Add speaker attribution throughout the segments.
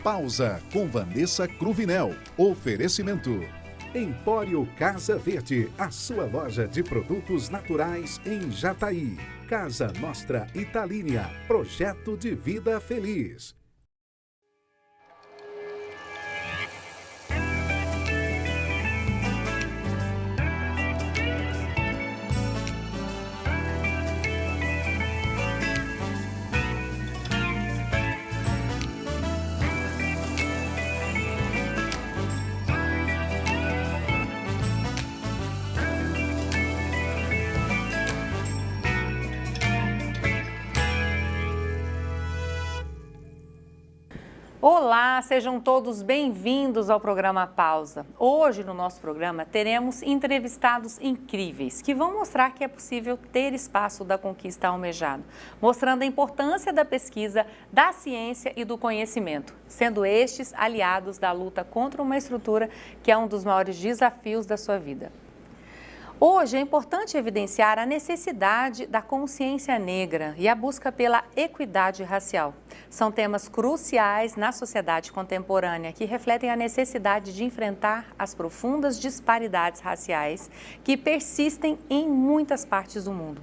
Speaker 1: Pausa com Vanessa Cruvinel. Oferecimento. Empório Casa Verde, a sua loja de produtos naturais em Jataí. Casa Nostra Italínia, projeto de vida feliz.
Speaker 2: Olá, sejam todos bem-vindos ao programa Pausa. Hoje no nosso programa teremos entrevistados incríveis que vão mostrar que é possível ter espaço da conquista almejado, mostrando a importância da pesquisa, da ciência e do conhecimento, sendo estes aliados da luta contra uma estrutura que é um dos maiores desafios da sua vida. Hoje é importante evidenciar a necessidade da consciência negra e a busca pela equidade racial. São temas cruciais na sociedade contemporânea que refletem a necessidade de enfrentar as profundas disparidades raciais que persistem em muitas partes do mundo.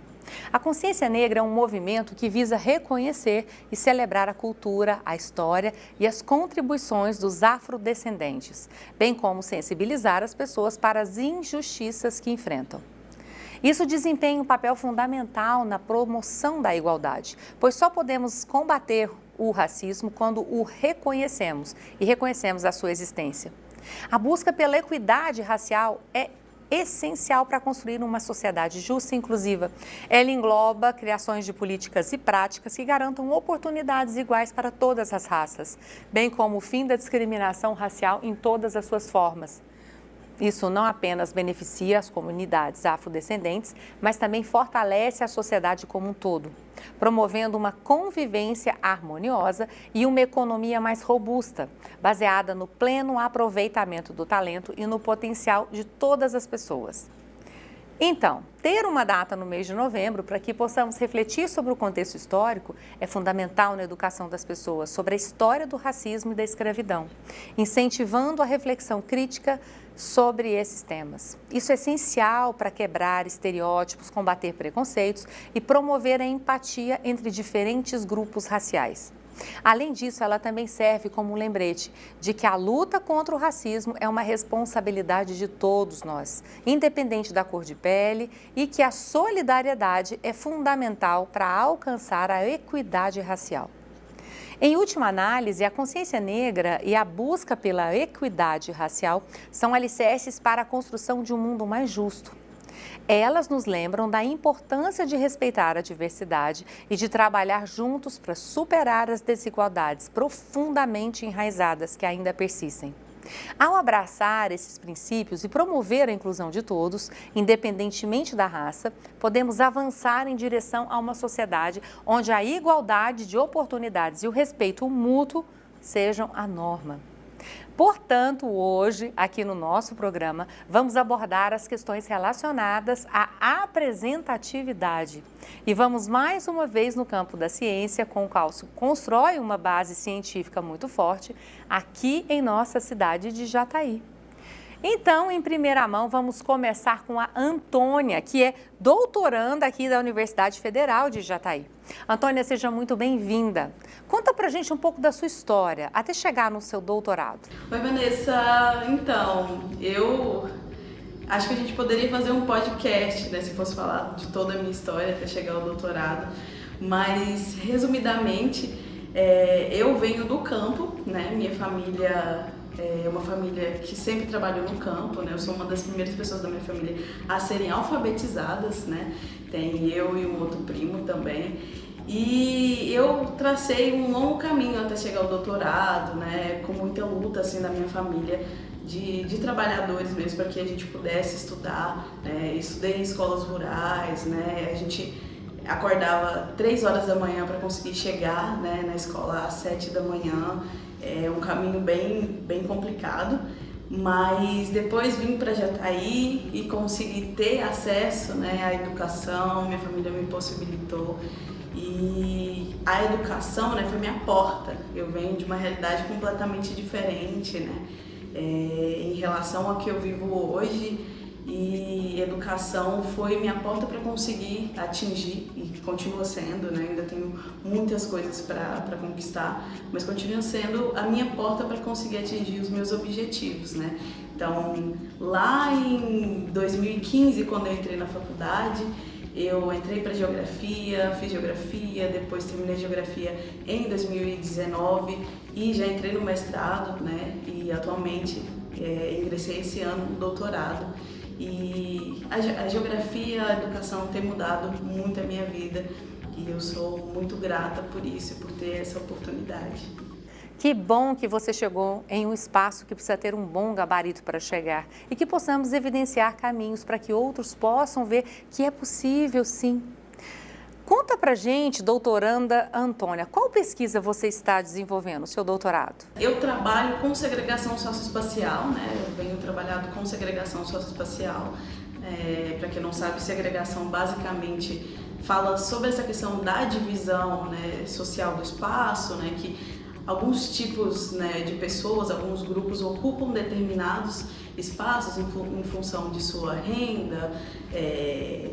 Speaker 2: A consciência negra é um movimento que visa reconhecer e celebrar a cultura, a história e as contribuições dos afrodescendentes, bem como sensibilizar as pessoas para as injustiças que enfrentam. Isso desempenha um papel fundamental na promoção da igualdade, pois só podemos combater o racismo quando o reconhecemos e reconhecemos a sua existência. A busca pela equidade racial é essencial para construir uma sociedade justa e inclusiva. Ela engloba criações de políticas e práticas que garantam oportunidades iguais para todas as raças, bem como o fim da discriminação racial em todas as suas formas. Isso não apenas beneficia as comunidades afrodescendentes, mas também fortalece a sociedade como um todo, promovendo uma convivência harmoniosa e uma economia mais robusta, baseada no pleno aproveitamento do talento e no potencial de todas as pessoas. Então, ter uma data no mês de novembro para que possamos refletir sobre o contexto histórico é fundamental na educação das pessoas sobre a história do racismo e da escravidão, incentivando a reflexão crítica sobre esses temas. Isso é essencial para quebrar estereótipos, combater preconceitos e promover a empatia entre diferentes grupos raciais. Além disso, ela também serve como um lembrete de que a luta contra o racismo é uma responsabilidade de todos nós, independente da cor de pele, e que a solidariedade é fundamental para alcançar a equidade racial. Em última análise, a consciência negra e a busca pela equidade racial são alicerces para a construção de um mundo mais justo. Elas nos lembram da importância de respeitar a diversidade e de trabalhar juntos para superar as desigualdades profundamente enraizadas que ainda persistem. Ao abraçar esses princípios e promover a inclusão de todos, independentemente da raça, podemos avançar em direção a uma sociedade onde a igualdade de oportunidades e o respeito mútuo sejam a norma. Portanto, hoje, aqui no nosso programa, vamos abordar as questões relacionadas à apresentatividade. E vamos mais uma vez no campo da ciência, com o qual se constrói uma base científica muito forte aqui em nossa cidade de Jataí. Então, em primeira mão, vamos começar com a Antônia, que é doutoranda aqui da Universidade Federal de Jataí. Antônia, seja muito bem-vinda. Conta pra gente um pouco da sua história, até chegar no seu doutorado.
Speaker 3: Oi, Vanessa. Então, eu acho que a gente poderia fazer um podcast, né, se fosse falar de toda a minha história até chegar ao doutorado. Mas, resumidamente, eu venho do campo, né, minha família é uma família que sempre trabalhou no campo, né? Eu sou uma das primeiras pessoas da minha família a serem alfabetizadas, né? Tem eu e um outro primo também. E eu tracei um longo caminho até chegar ao doutorado, né? Com muita luta, assim, da minha família, de trabalhadores mesmo, para que a gente pudesse estudar, né? Estudei em escolas rurais, né? A gente acordava 3 horas da manhã para conseguir chegar, né, na escola às 7 da manhã. É um caminho bem complicado, mas depois vim para Jataí e consegui ter acesso, né, à educação, minha família me possibilitou. E a educação, né, foi minha porta. Eu venho de uma realidade completamente diferente, né, em relação ao que eu vivo hoje, e educação foi minha porta para conseguir atingir, e continua sendo, né, ainda tenho muitas coisas para conquistar, mas continua sendo a minha porta para conseguir atingir os meus objetivos, né. Então, lá em 2015, quando eu entrei na faculdade, eu entrei para geografia, fiz geografia, depois terminei geografia em 2019 e já entrei no mestrado, né? E atualmente ingressei esse ano no doutorado. E a geografia, a educação tem mudado muito a minha vida e eu sou muito grata por isso, por ter essa oportunidade.
Speaker 2: Que bom que você chegou em um espaço que precisa ter um bom gabarito para chegar e que possamos evidenciar caminhos para que outros possam ver que é possível, sim. Conta pra gente, doutoranda Antônia, qual pesquisa você está desenvolvendo, o seu doutorado?
Speaker 3: Eu trabalho com segregação socioespacial, né? Eu venho trabalhando com segregação socioespacial. Para quem não sabe, segregação basicamente fala sobre essa questão da divisão, né, social do espaço, né, que alguns tipos, né, de pessoas, alguns grupos ocupam determinados espaços em função de sua renda,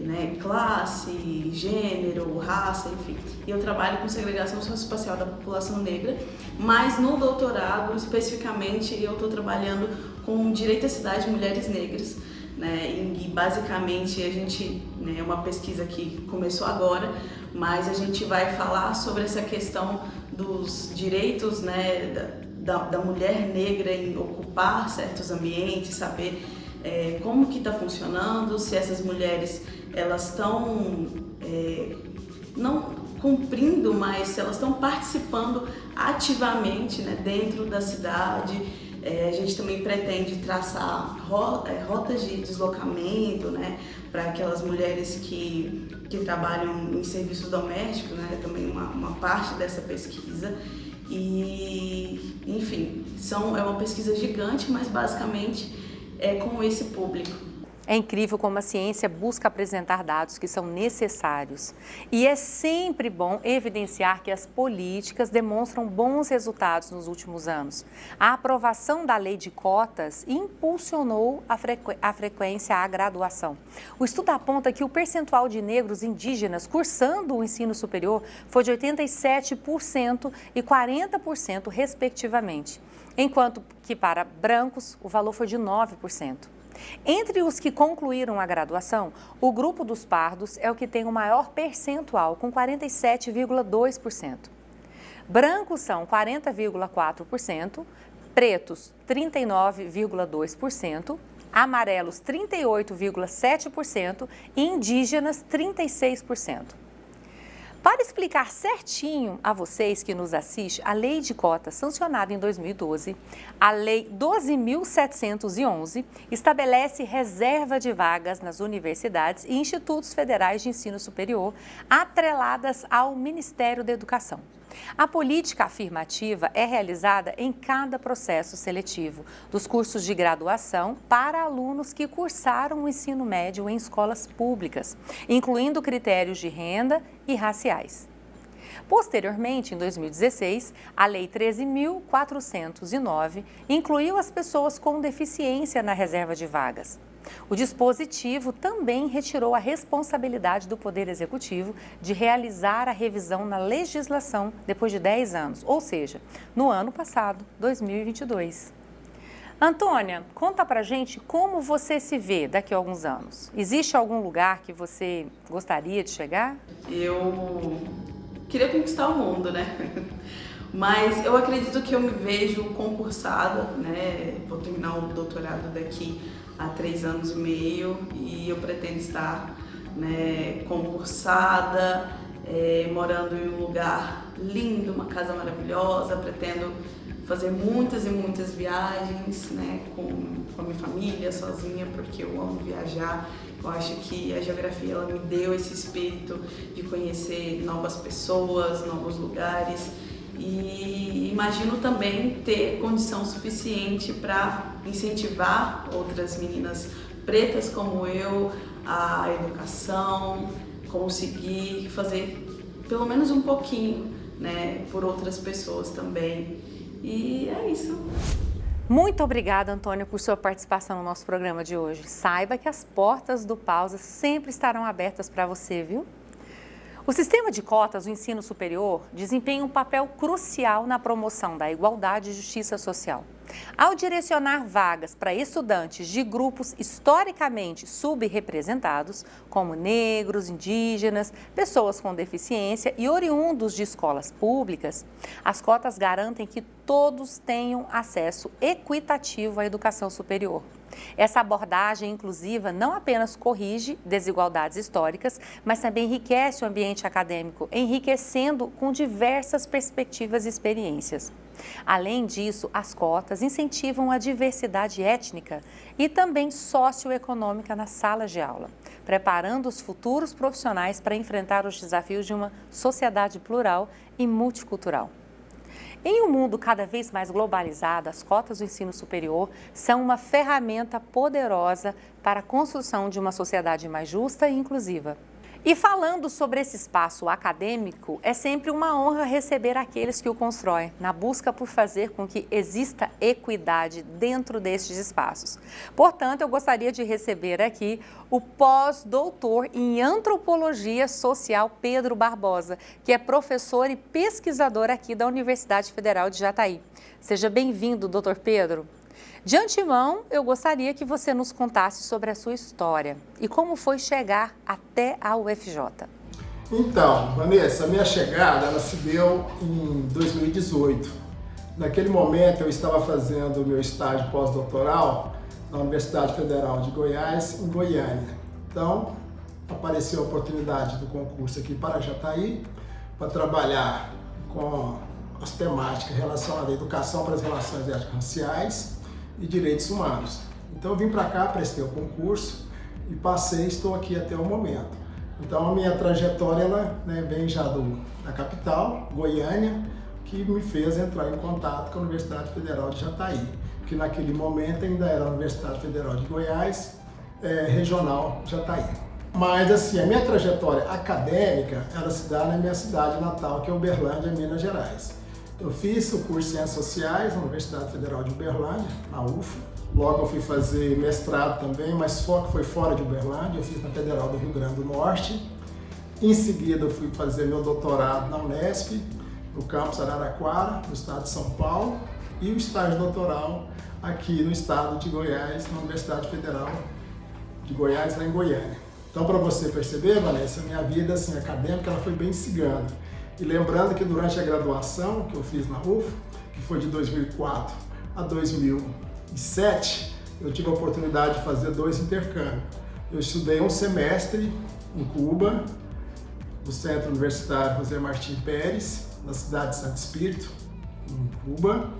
Speaker 3: né, classe, gênero, raça, enfim. E eu trabalho com segregação socioespacial da população negra, mas no doutorado, especificamente, eu estou trabalhando com direito à cidade de mulheres negras, né, e basicamente a gente, né, é uma pesquisa que começou agora, mas a gente vai falar sobre essa questão dos direitos, né, da mulher negra em ocupar certos ambientes, saber como que está funcionando, se essas mulheres elas estão não cumprindo, mas se elas estão participando ativamente, né, dentro da cidade. A gente também pretende traçar rotas de deslocamento, né, para aquelas mulheres que trabalham em serviços domésticos, né, também uma parte dessa pesquisa. E, enfim, é uma pesquisa gigante, mas basicamente é com esse público.
Speaker 2: É incrível como a ciência busca apresentar dados que são necessários. E é sempre bom evidenciar que as políticas demonstram bons resultados nos últimos anos. A aprovação da lei de cotas impulsionou a frequência à graduação. O estudo aponta que o percentual de negros indígenas cursando o ensino superior foi de 87% e 40%, respectivamente, enquanto que para brancos o valor foi de 9%. Entre os que concluíram a graduação, o grupo dos pardos é o que tem o maior percentual, com 47,2%. Brancos são 40,4%, pretos 39,2%, amarelos 38,7% e indígenas 36%. Para explicar certinho a vocês que nos assistem, a Lei de Cotas, sancionada em 2012, a Lei 12.711, estabelece reserva de vagas nas universidades e institutos federais de ensino superior, atreladas ao Ministério da Educação. A política afirmativa é realizada em cada processo seletivo dos cursos de graduação para alunos que cursaram o ensino médio em escolas públicas, incluindo critérios de renda e raciais. Posteriormente, em 2016, a Lei 13.409 incluiu as pessoas com deficiência na reserva de vagas. O dispositivo também retirou a responsabilidade do Poder Executivo de realizar a revisão na legislação depois de 10 anos, ou seja, no ano passado, 2022. Antônia, conta pra gente como você se vê daqui a alguns anos. Existe algum lugar que você gostaria de chegar?
Speaker 3: Eu queria conquistar o mundo, né? Mas eu acredito que eu me vejo concursada, né? Vou terminar o doutorado daqui há 3 anos e meio e eu pretendo estar, né, concursada, morando em um lugar lindo, uma casa maravilhosa. Pretendo fazer muitas e muitas viagens, né, com a minha família, sozinha, porque eu amo viajar. Eu acho que a geografia ela me deu esse espírito de conhecer novas pessoas, novos lugares. E imagino também ter condição suficiente para incentivar outras meninas pretas como eu a educação, conseguir fazer pelo menos um pouquinho, né, por outras pessoas também. E é isso.
Speaker 2: Muito obrigada, Antônia, por sua participação no nosso programa de hoje. Saiba que as portas do Pausa sempre estarão abertas para você, viu? O sistema de cotas do ensino superior desempenha um papel crucial na promoção da igualdade e justiça social. Ao direcionar vagas para estudantes de grupos historicamente subrepresentados, como negros, indígenas, pessoas com deficiência e oriundos de escolas públicas, as cotas garantem que todos tenham acesso equitativo à educação superior. Essa abordagem inclusiva não apenas corrige desigualdades históricas, mas também enriquece o ambiente acadêmico, enriquecendo com diversas perspectivas e experiências. Além disso, as cotas incentivam a diversidade étnica e também socioeconômica nas salas de aula, preparando os futuros profissionais para enfrentar os desafios de uma sociedade plural e multicultural. Em um mundo cada vez mais globalizado, as cotas do ensino superior são uma ferramenta poderosa para a construção de uma sociedade mais justa e inclusiva. E falando sobre esse espaço acadêmico, é sempre uma honra receber aqueles que o constroem, na busca por fazer com que exista equidade dentro destes espaços. Portanto, eu gostaria de receber aqui o pós-doutor em Antropologia Social Pedro Barbosa, que é professor e pesquisador aqui da Universidade Federal de Jataí. Seja bem-vindo, doutor Pedro. De antemão, eu gostaria que você nos contasse sobre a sua história e como foi chegar até a UFJ.
Speaker 4: Então, Vanessa, a minha chegada ela se deu em 2018. Naquele momento eu estava fazendo o meu estágio pós-doutoral na Universidade Federal de Goiás, em Goiânia. Então, apareceu a oportunidade do concurso aqui para Jataí, para trabalhar com as temáticas relacionadas à educação para as relações étnico-raciais e direitos humanos. Então eu vim para cá, prestei o concurso e passei, estou aqui até o momento. Então a minha trajetória ela, vem já da capital, Goiânia, que me fez entrar em contato com a Universidade Federal de Jataí, que naquele momento ainda era a Universidade Federal de Goiás, regional Jataí. Mas assim, a minha trajetória acadêmica, ela se dá na minha cidade natal, que é Uberlândia, Minas Gerais. Eu fiz o curso de Ciências Sociais na Universidade Federal de Uberlândia, na UFA. Logo eu fui fazer mestrado também, mas foi fora de Uberlândia, eu fiz na Federal do Rio Grande do Norte. Em seguida eu fui fazer meu doutorado na Unesp, no campus Araraquara, no estado de São Paulo, e o estágio doutoral aqui no estado de Goiás, na Universidade Federal de Goiás, lá em Goiânia. Então, para você perceber, Vanessa, a minha vida assim, acadêmica ela foi bem cigana. E lembrando que durante a graduação que eu fiz na UFA, que foi de 2004 a 2007, eu tive a oportunidade de fazer 2 intercâmbios. Eu estudei um semestre em Cuba, no Centro Universitário José Martim Pérez, na cidade de Santo Espírito, em Cuba.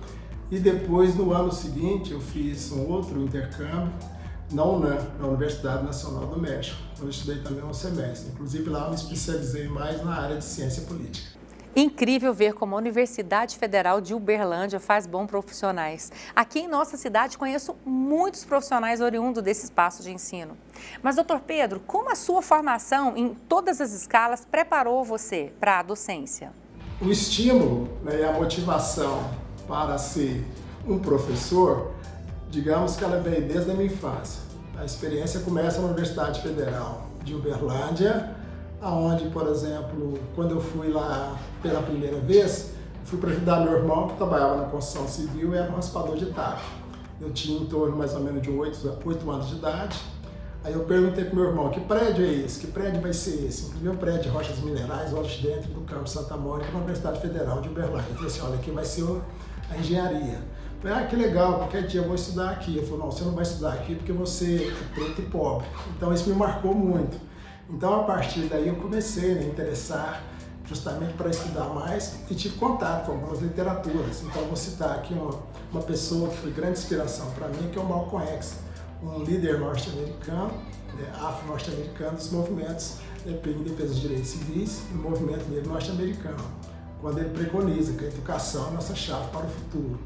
Speaker 4: E depois, no ano seguinte, eu fiz um outro intercâmbio na UNAM, na Universidade Nacional do México, onde eu estudei também um semestre. Inclusive lá eu me especializei mais na área de ciência política.
Speaker 2: Incrível ver como a Universidade Federal de Uberlândia faz bons profissionais. Aqui em nossa cidade conheço muitos profissionais oriundos desse espaço de ensino. Mas, doutor Pedro, como a sua formação em todas as escalas preparou você para a docência?
Speaker 4: O estímulo e a motivação para ser um professor, digamos que ela veio desde a minha infância. A experiência começa na Universidade Federal de Uberlândia, onde, por exemplo, quando eu fui lá pela primeira vez, fui para ajudar meu irmão, que trabalhava na construção civil e era um raspador de taco. Eu tinha em torno mais ou menos de 8 anos de idade. Aí eu perguntei para meu irmão, que prédio é esse? Que prédio vai ser esse? O meu prédio de rochas minerais, hoje dentro do campus Santa Mônica, na Universidade Federal de Uberlândia. Eu falei assim, olha, aqui vai ser a engenharia. Eu falei, que legal, qualquer dia eu vou estudar aqui. Ele falou, não, você não vai estudar aqui porque você é preto e pobre. Então isso me marcou muito. Então a partir daí eu comecei a me interessar justamente para estudar mais e tive contato com algumas literaturas. Então vou citar aqui uma pessoa que foi grande inspiração para mim, que é o Malcolm X, um líder norte-americano, afro-norte-americano dos movimentos em defesa dos direitos civis e do movimento negro norte-americano, quando ele preconiza que a educação é a nossa chave para o futuro.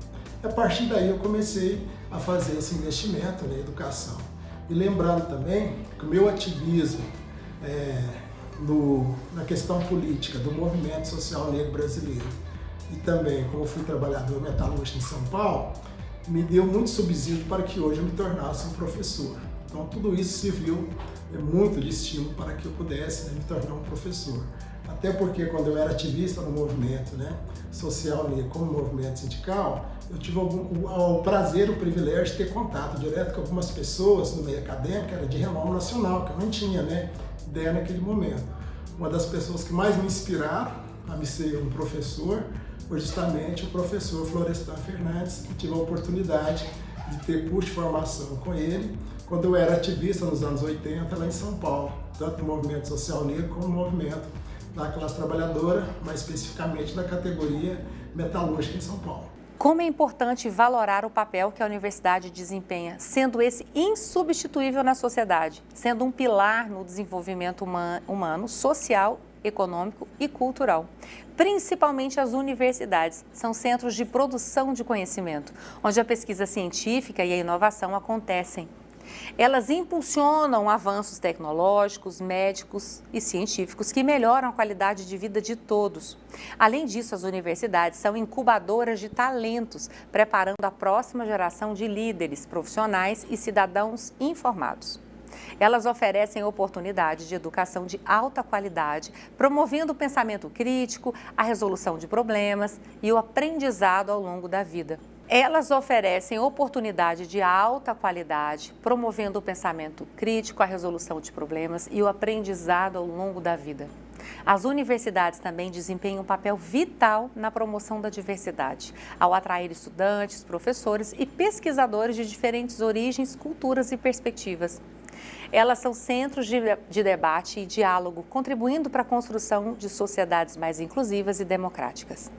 Speaker 4: E a partir daí eu comecei a fazer esse investimento na educação. E lembrando também que o meu ativismo na questão política do movimento social negro brasileiro e também como fui trabalhador metalúrgico em São Paulo, me deu muito subsídio para que hoje eu me tornasse um professor. Então tudo isso serviu muito de estímulo para que eu pudesse me tornar um professor. Até porque quando eu era ativista no movimento social negro, como movimento sindical, eu tive o prazer, o privilégio de ter contato direto com algumas pessoas no meio acadêmico, que era de renome nacional, que eu não tinha ideia naquele momento. Uma das pessoas que mais me inspiraram a me ser um professor foi justamente o professor Florestan Fernandes, que tive a oportunidade de ter curso de formação com ele, quando eu era ativista nos anos 80 lá em São Paulo, tanto no movimento social negro como no movimento da classe trabalhadora, mais especificamente da categoria metalúrgica em São Paulo.
Speaker 2: Como é importante valorar o papel que a universidade desempenha, sendo esse insubstituível na sociedade, sendo um pilar no desenvolvimento humano, social, econômico e cultural. Principalmente as universidades são centros de produção de conhecimento, onde a pesquisa científica e a inovação acontecem. Elas impulsionam avanços tecnológicos, médicos e científicos que melhoram a qualidade de vida de todos. Além disso, as universidades são incubadoras de talentos, preparando a próxima geração de líderes, profissionais e cidadãos informados. Elas oferecem oportunidades de educação de alta qualidade, promovendo o pensamento crítico, a resolução de problemas e o aprendizado ao longo da vida. Elas oferecem oportunidade de alta qualidade, promovendo o pensamento crítico, a resolução de problemas e o aprendizado ao longo da vida. As universidades também desempenham um papel vital na promoção da diversidade, ao atrair estudantes, professores e pesquisadores de diferentes origens, culturas e perspectivas. Elas são centros de debate e diálogo, contribuindo para a construção de sociedades mais inclusivas e democráticas.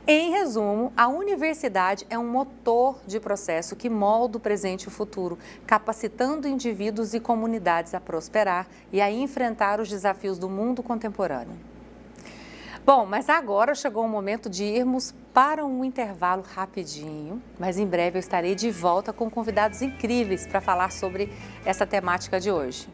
Speaker 2: Em resumo, a universidade é um motor de processo que molda o presente e o futuro, capacitando indivíduos e comunidades a prosperar e a enfrentar os desafios do mundo contemporâneo. Bom, mas agora chegou o momento de irmos para um intervalo rapidinho, mas em breve eu estarei de volta com convidados incríveis para falar sobre essa temática de hoje.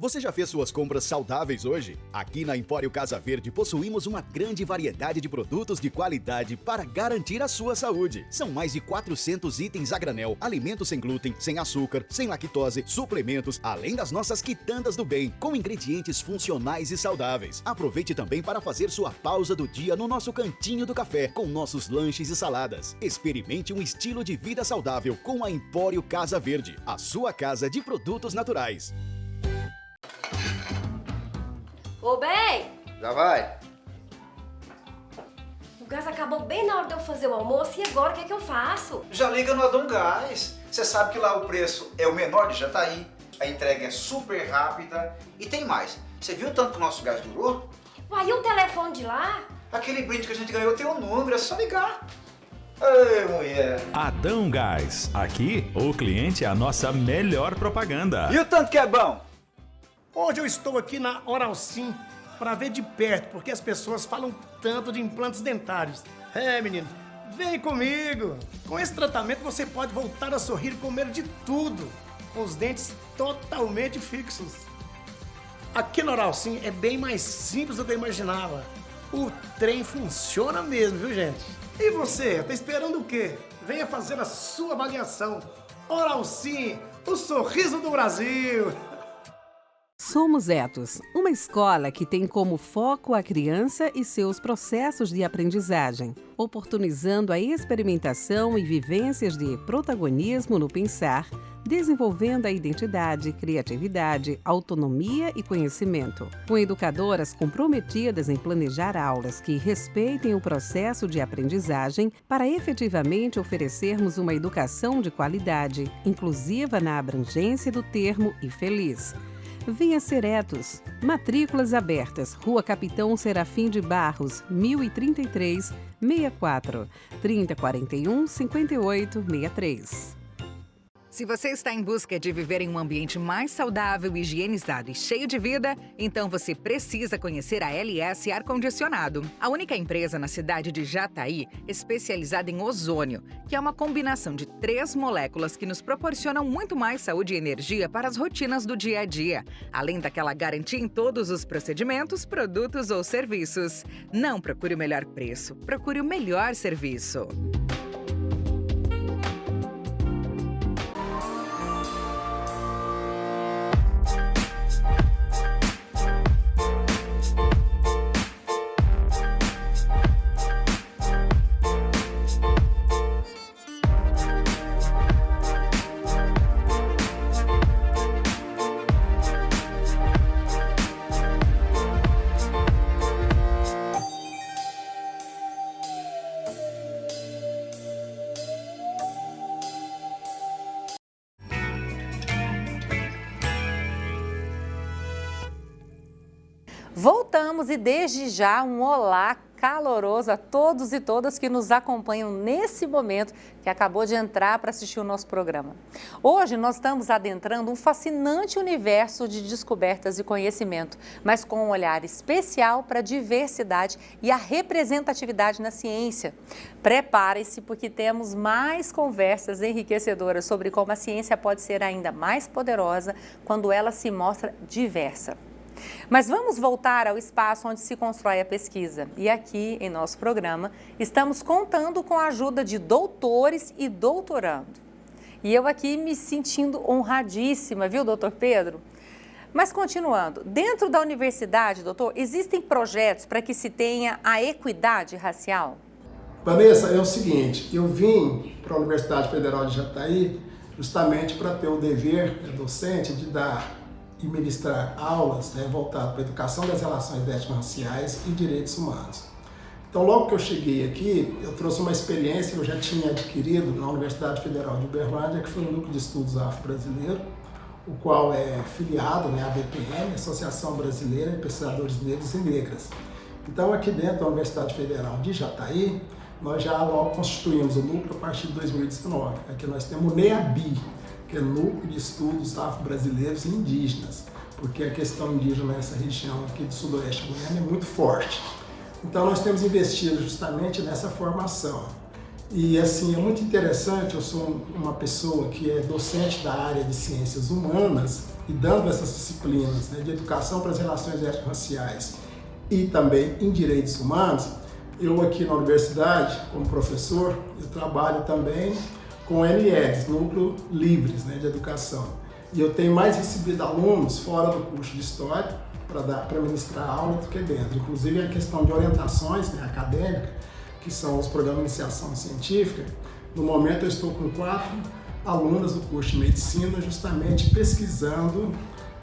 Speaker 5: Você já fez suas compras saudáveis hoje? Aqui na Empório Casa Verde possuímos uma grande variedade de produtos de qualidade para garantir a sua saúde. São mais de 400 itens a granel, alimentos sem glúten, sem açúcar, sem lactose, suplementos, além das nossas quitandas do bem, com ingredientes funcionais e saudáveis. Aproveite também para fazer sua pausa do dia no nosso cantinho do café, com nossos lanches e saladas. Experimente um estilo de vida saudável com a Empório Casa Verde, a sua casa de produtos naturais.
Speaker 6: Ô, bem!
Speaker 7: Já vai.
Speaker 6: O gás acabou bem na hora de eu fazer o almoço e agora o que é que eu faço?
Speaker 7: Já liga no Adão Gás. Você sabe que lá o preço é o menor de Jataí, a entrega é super rápida e tem mais. Você viu o tanto que o nosso gás durou?
Speaker 6: Uai, e o telefone de lá?
Speaker 7: Aquele brinde que a gente ganhou tem um número, é só ligar. Ei, mulher.
Speaker 8: Adão Gás. Aqui, o cliente é a nossa melhor propaganda.
Speaker 7: E o tanto que é bom?
Speaker 9: Hoje eu estou aqui na Oral Sim para ver de perto, porque as pessoas falam tanto de implantes dentários. Menino, vem comigo! Com esse tratamento você pode voltar a sorrir e comer de tudo, com os dentes totalmente fixos. Aqui na Oral Sim é bem mais simples do que eu imaginava. O trem funciona mesmo, viu, gente? E você, tá esperando o quê? Venha fazer a sua avaliação. Oral Sim, o sorriso do Brasil!
Speaker 10: Somos Etos, uma escola que tem como foco a criança e seus processos de aprendizagem, oportunizando a experimentação e vivências de protagonismo no pensar, desenvolvendo a identidade, criatividade, autonomia e conhecimento. Com educadoras comprometidas em planejar aulas que respeitem o processo de aprendizagem para efetivamente oferecermos uma educação de qualidade, inclusiva na abrangência do termo e feliz. Venha ser Etos. Matrículas abertas. Rua Capitão Serafim de Barros, 1033, 64, 3041 5863.
Speaker 11: Se você está em busca de viver em um ambiente mais saudável, higienizado e cheio de vida, então você precisa conhecer a LS Ar-Condicionado, a única empresa na cidade de Jataí especializada em ozônio, que é uma combinação de 3 moléculas que nos proporcionam muito mais saúde e energia para as rotinas do dia a dia, além daquela garantia em todos os procedimentos, produtos ou serviços. Não procure o melhor preço, procure o melhor serviço.
Speaker 2: Voltamos e desde já um olá caloroso a todos e todas que nos acompanham nesse momento que acabou de entrar para assistir o nosso programa. Hoje nós estamos adentrando um fascinante universo de descobertas e conhecimento, mas com um olhar especial para a diversidade e a representatividade na ciência. Prepare-se porque temos mais conversas enriquecedoras sobre como a ciência pode ser ainda mais poderosa quando ela se mostra diversa. Mas vamos voltar ao espaço onde se constrói a pesquisa. E aqui, em nosso programa, estamos contando com a ajuda de doutores e doutorando. E eu aqui me sentindo honradíssima, viu, doutor Pedro? Mas continuando, dentro da universidade, doutor, existem projetos para que se tenha a equidade racial?
Speaker 4: Vanessa, é o seguinte, eu vim para a Universidade Federal de Jataí justamente para ter o dever docente de dar e ministrar aulas voltadas para a educação das relações étnico-raciais e direitos humanos. Então, logo que eu cheguei aqui, eu trouxe uma experiência que eu já tinha adquirido na Universidade Federal de Uberlândia, que foi o Núcleo de Estudos Afro-Brasileiro, o qual é filiado à ABPN, Associação Brasileira de Pesquisadores Negros e Negras. Então, aqui dentro da Universidade Federal de Jataí, nós já logo constituímos o núcleo a partir de 2019. Aqui nós temos o NEABI, que é Núcleo de Estudos Afro-Brasileiros e Indígenas, porque a questão indígena nessa região aqui do sudoeste goiano é muito forte. Então nós temos investido justamente nessa formação. E assim, é muito interessante, eu sou uma pessoa que é docente da área de ciências humanas e dando essas disciplinas de educação para as relações étnico-raciais e também em direitos humanos, eu aqui na universidade, como professor, eu trabalho também com NEDs, Núcleo Livres de Educação. E eu tenho mais recebido alunos fora do curso de História para ministrar aula do que dentro. Inclusive a questão de orientações acadêmicas, que são os programas de iniciação científica. No momento eu estou com 4 alunas do curso de Medicina, justamente pesquisando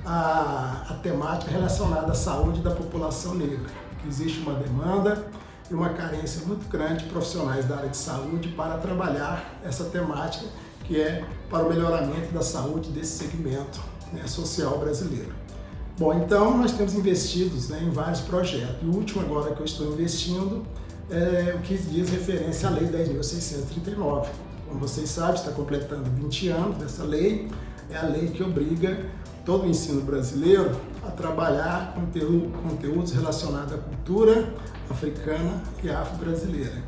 Speaker 4: a temática relacionada à saúde da população negra. Que existe uma demanda e uma carência muito grande de profissionais da área de saúde para trabalhar essa temática que é para o melhoramento da saúde desse segmento social brasileiro. Bom, então nós temos investido em vários projetos. E o último agora que eu estou investindo é o que diz referência à Lei 10.639. Como vocês sabem, está completando 20 anos dessa lei. É a lei que obriga todo o ensino brasileiro a trabalhar conteúdos relacionados à cultura africana e afro-brasileira.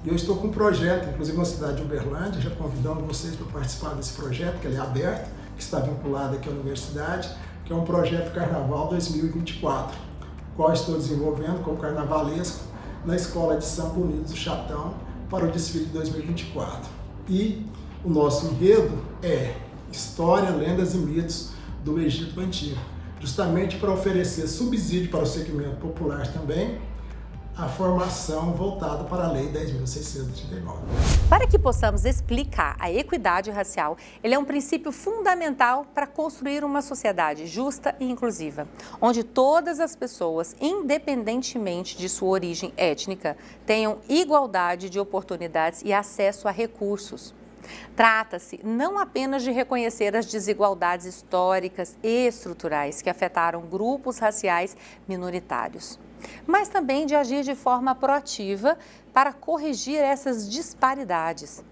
Speaker 4: E eu estou com um projeto, inclusive na cidade de Uberlândia, já convidando vocês para participar desse projeto, que ele é aberto, que está vinculado aqui à universidade, que é um projeto Carnaval 2024, o qual estou desenvolvendo como carnavalesco na Escola de Samba Unidos do Chatão para o desfile de 2024. E o nosso enredo é História, Lendas e Mitos do Egito Antigo, justamente para oferecer subsídio para o segmento popular também, a formação voltada para a Lei 10.639.
Speaker 2: Para que possamos explicar a equidade racial, ele é um princípio fundamental para construir uma sociedade justa e inclusiva, onde todas as pessoas, independentemente de sua origem étnica, tenham igualdade de oportunidades e acesso a recursos. Trata-se não apenas de reconhecer as desigualdades históricas e estruturais que afetaram grupos raciais minoritários, mas também de agir de forma proativa para corrigir essas disparidades.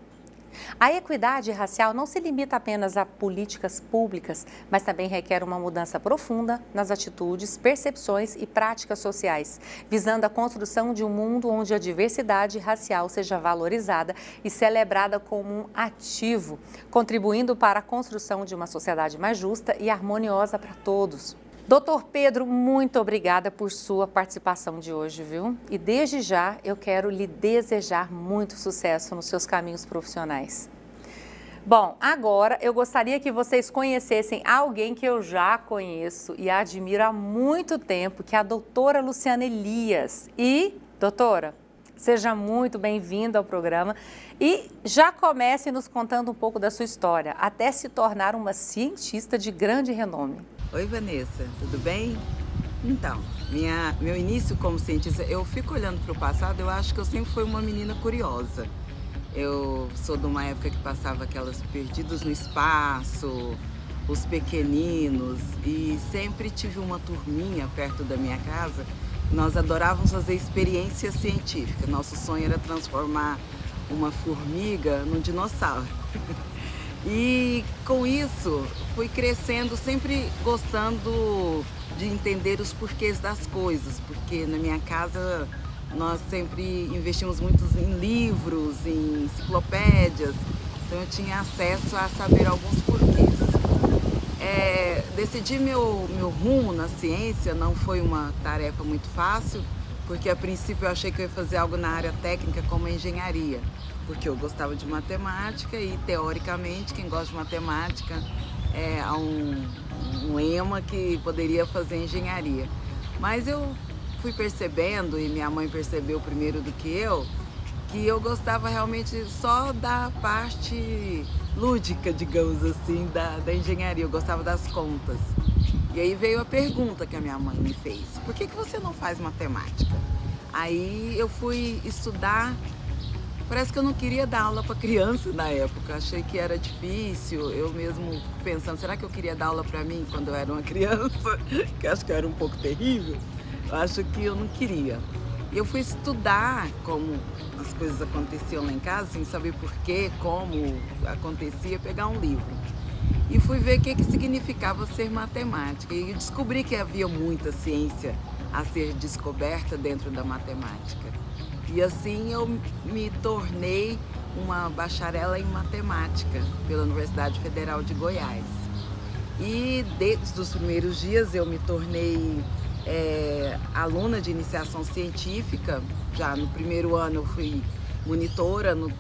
Speaker 2: A equidade racial não se limita apenas a políticas públicas, mas também requer uma mudança profunda nas atitudes, percepções e práticas sociais, visando a construção de um mundo onde a diversidade racial seja valorizada e celebrada como um ativo, contribuindo para a construção de uma sociedade mais justa e harmoniosa para todos. Doutor Pedro, muito obrigada por sua participação de hoje, viu? E desde já eu quero lhe desejar muito sucesso nos seus caminhos profissionais. Bom, agora eu gostaria que vocês conhecessem alguém que eu já conheço e admiro há muito tempo, que é a doutora Luciana Elias. E, doutora, seja muito bem-vinda ao programa e já comece nos contando um pouco da sua história, até se tornar uma cientista de grande renome.
Speaker 12: Oi, Vanessa, tudo bem? Então, meu início como cientista, eu fico olhando para o passado, eu acho que eu sempre fui uma menina curiosa. Eu sou de uma época que passava aquelas Perdidos no Espaço, Os Pequeninos, e sempre tive uma turminha perto da minha casa. Nós adorávamos fazer experiência científica. Nosso sonho era transformar uma formiga num dinossauro. E com isso fui crescendo, sempre gostando de entender os porquês das coisas, porque na minha casa nós sempre investimos muito em livros, em enciclopédias, então eu tinha acesso a saber alguns porquês. Decidir meu rumo na ciência não foi uma tarefa muito fácil, porque a princípio eu achei que eu ia fazer algo na área técnica como a engenharia, porque eu gostava de matemática e, teoricamente, quem gosta de matemática há um lema que poderia fazer engenharia. Mas eu fui percebendo, e minha mãe percebeu primeiro do que eu gostava realmente só da parte lúdica, digamos assim, da engenharia. Eu gostava das contas. E aí veio a pergunta que a minha mãe me fez: por que você não faz matemática? Aí eu fui estudar. Parece que eu não queria dar aula para criança na época, achei que era difícil, eu mesmo pensando, será que eu queria dar aula para mim quando eu era uma criança? Que acho que eu era um pouco terrível, eu acho que eu não queria. E eu fui estudar como as coisas aconteciam lá em casa, sem saber porquê, como acontecia, pegar um livro. E fui ver o que significava ser matemática, e descobri que havia muita ciência a ser descoberta dentro da matemática. E assim eu me tornei uma bacharela em matemática pela Universidade Federal de Goiás. E desde os primeiros dias eu me tornei aluna de iniciação científica. Já no primeiro ano eu fui monitora, no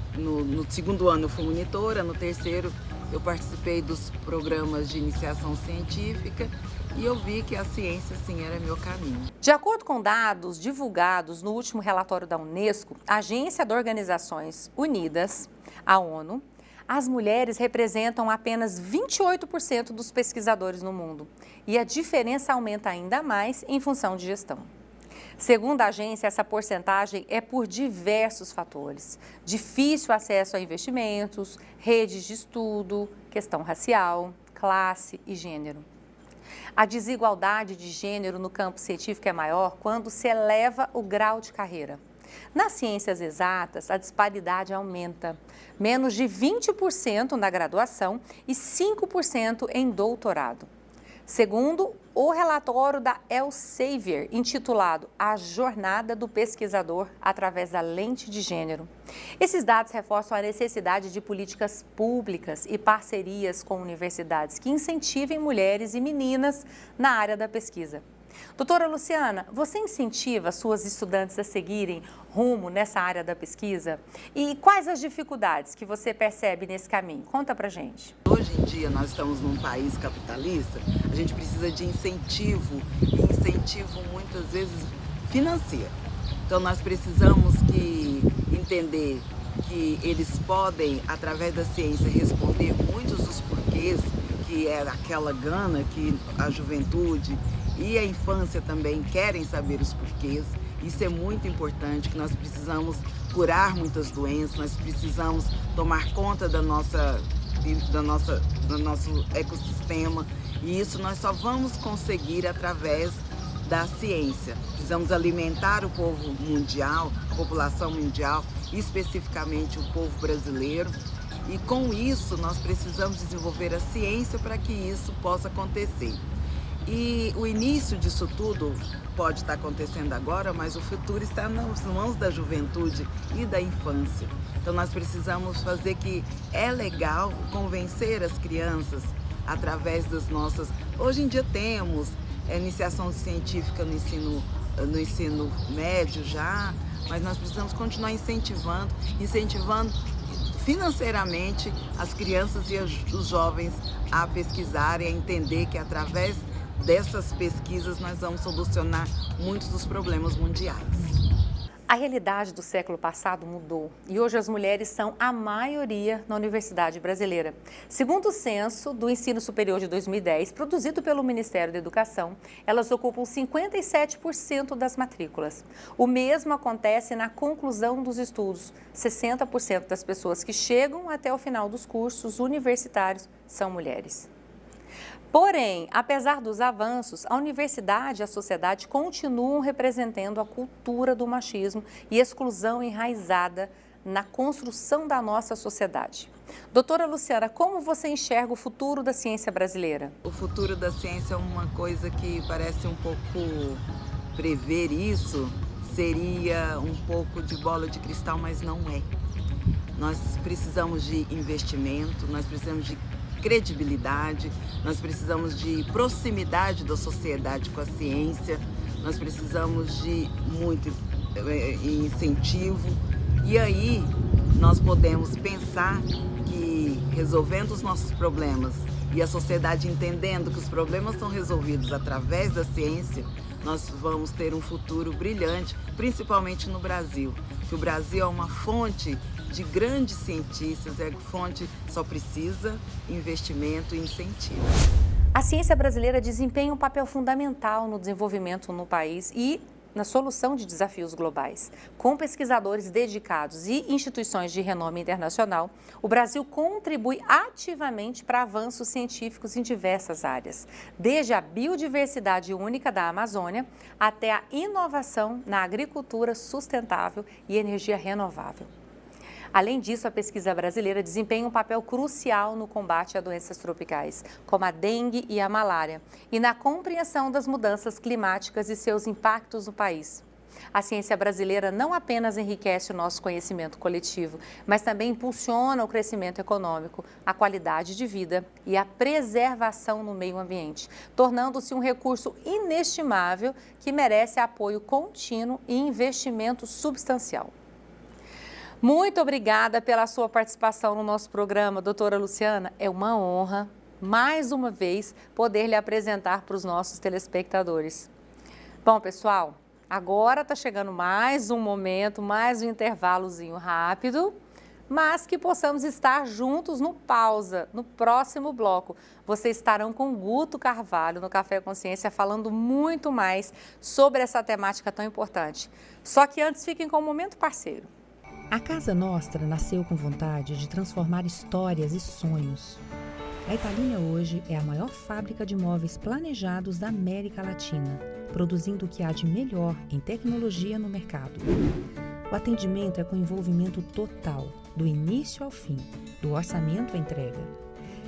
Speaker 12: segundo ano eu fui monitora, no terceiro eu participei dos programas de iniciação científica e eu vi que a ciência, sim, era meu caminho.
Speaker 2: De acordo com dados divulgados no último relatório da Unesco, Agência das Organizações Unidas, a ONU, as mulheres representam apenas 28% dos pesquisadores no mundo e a diferença aumenta ainda mais em função de gestão. Segundo a agência, essa porcentagem é por diversos fatores: difícil acesso a investimentos, redes de estudo, questão racial, classe e gênero. A desigualdade de gênero no campo científico é maior quando se eleva o grau de carreira. Nas ciências exatas, a disparidade aumenta, menos de 20% na graduação e 5% em doutorado. Segundo o relatório da Elsevier, intitulado A Jornada do Pesquisador através da Lente de Gênero. Esses dados reforçam a necessidade de políticas públicas e parcerias com universidades que incentivem mulheres e meninas na área da pesquisa. Doutora Luciana, você incentiva suas estudantes a seguirem rumo nessa área da pesquisa? E quais as dificuldades que você percebe nesse caminho? Conta pra gente.
Speaker 12: Hoje em dia nós estamos num país capitalista, a gente precisa de incentivo, e incentivo muitas vezes financeiro. Então nós precisamos entender que eles podem, através da ciência, responder muitos dos porquês, que é aquela gana que a juventude e a infância também querem saber os porquês. Isso é muito importante, que nós precisamos curar muitas doenças, nós precisamos tomar conta do nosso ecossistema, e isso nós só vamos conseguir através da ciência. Precisamos alimentar o povo mundial, a população mundial, especificamente o povo brasileiro, E com isso, nós precisamos desenvolver a ciência para que isso possa acontecer. E o início disso tudo pode estar acontecendo agora, mas o futuro está nas mãos da juventude e da infância. Então nós precisamos fazer que é legal convencer as crianças através das nossas... Hoje em dia temos iniciação científica no ensino médio já, mas nós precisamos continuar incentivando financeiramente as crianças e os jovens a pesquisarem, a entender que através dessas pesquisas nós vamos solucionar muitos dos problemas mundiais.
Speaker 2: A realidade do século passado mudou e hoje as mulheres são a maioria na universidade brasileira. Segundo o censo do Ensino Superior de 2010, produzido pelo Ministério da Educação, elas ocupam 57% das matrículas. O mesmo acontece na conclusão dos estudos. 60% das pessoas que chegam até o final dos cursos universitários são mulheres. Porém, apesar dos avanços, a universidade e a sociedade continuam representando a cultura do machismo e exclusão enraizada na construção da nossa sociedade. Doutora Luciana, como você enxerga o futuro da ciência brasileira?
Speaker 12: O futuro da ciência é uma coisa que parece um pouco prever isso, seria um pouco de bola de cristal, mas não é. Nós precisamos de investimento, nós precisamos de credibilidade, nós precisamos de proximidade da sociedade com a ciência, nós precisamos de muito incentivo e aí nós podemos pensar que resolvendo os nossos problemas e a sociedade entendendo que os problemas são resolvidos através da ciência, nós vamos ter um futuro brilhante, principalmente no Brasil, que o Brasil é uma fonte de grandes cientistas, só precisa investimento e incentivo.
Speaker 2: A ciência brasileira desempenha um papel fundamental no desenvolvimento no país e na solução de desafios globais. Com pesquisadores dedicados e instituições de renome internacional, o Brasil contribui ativamente para avanços científicos em diversas áreas, desde a biodiversidade única da Amazônia até a inovação na agricultura sustentável e energia renovável. Além disso, a pesquisa brasileira desempenha um papel crucial no combate a doenças tropicais, como a dengue e a malária, e na compreensão das mudanças climáticas e seus impactos no país. A ciência brasileira não apenas enriquece o nosso conhecimento coletivo, mas também impulsiona o crescimento econômico, a qualidade de vida e a preservação no meio ambiente, tornando-se um recurso inestimável que merece apoio contínuo e investimento substancial. Muito obrigada pela sua participação no nosso programa, doutora Luciana. É uma honra, mais uma vez, poder lhe apresentar para os nossos telespectadores. Bom, pessoal, agora está chegando mais um momento, mais um intervalozinho rápido, mas que possamos estar juntos no Pausa, no próximo bloco. Vocês estarão com Guto Carvalho no Café Consciência falando muito mais sobre essa temática tão importante. Só que antes, fiquem com o Momento Parceiro.
Speaker 13: A Casa Nostra nasceu com vontade de transformar histórias e sonhos. A Italínia hoje é a maior fábrica de móveis planejados da América Latina, produzindo o que há de melhor em tecnologia no mercado. O atendimento é com envolvimento total, do início ao fim, do orçamento à entrega.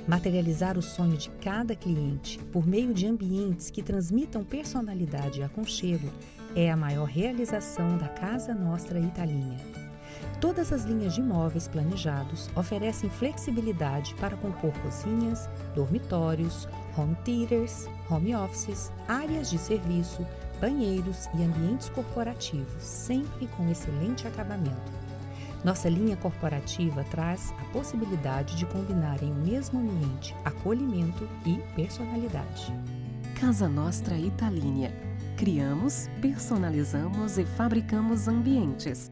Speaker 13: Materializar o sonho de cada cliente por meio de ambientes que transmitam personalidade e aconchego é a maior realização da Casa Nostra Italínia. Todas as linhas de imóveis planejados oferecem flexibilidade para compor cozinhas, dormitórios, home theaters, home offices, áreas de serviço, banheiros e ambientes corporativos, sempre com excelente acabamento. Nossa linha corporativa traz a possibilidade de combinar em um mesmo ambiente acolhimento e personalidade.
Speaker 14: Casa Nostra Italínia. Criamos, personalizamos e fabricamos ambientes.